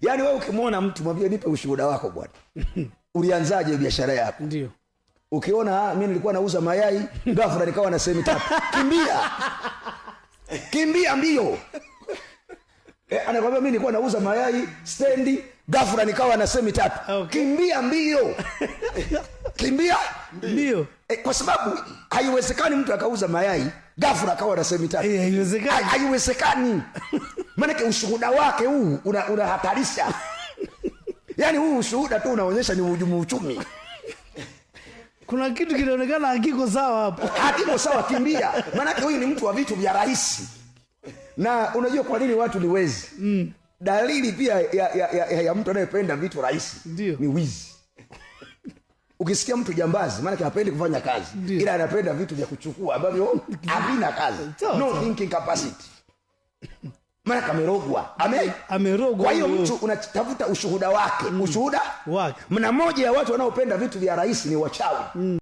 Yaani wewe ukimwona mtu mwambie nipe ushuhuda wako bwana. Ulianzaje biashara yako? Ndio. Ukiona mimi nilikuwa nauza mayai, ghafla nikawa na semi tatu. Kimbia. Kimbia mbio. Anakuambia mimi nilikuwa nauza mayai stendi, ghafla nikawa na semi tatu. Okay. Kimbia mbio. Kimbia mbio. Kwa sababu haiwezekani mtu akauza mayai ghafla akawa na semi tatu. Haiwezekani. Haiwezekani. Maana ushuhuda wake huu unahatarisha. Yaani huu ushuhuda tu unaonyesha ni uhujumu uchumi. Kuna kitu kinaonekana hakiko sawa hapo. Hakiko sawa, kimbia. Maana huyu ni mtu wa vitu vya rahisi. Na unajua kwa nini watu ni wezi? Dalili pia ya mtu anayependa vitu rahisi ni wizi. Ukisikia mtu jambazi, maana hapendi kufanya kazi, ila anapenda vitu vya kuchukua ambavyo havina kazi. No thinking capacity. Maana kamerogwa. Amerogwa. Kwa hiyo mtu unatafuta ushuhuda wake. Ushuhuda wake. Na moja ya watu wanaopenda vitu vya rahisi ni wachawi.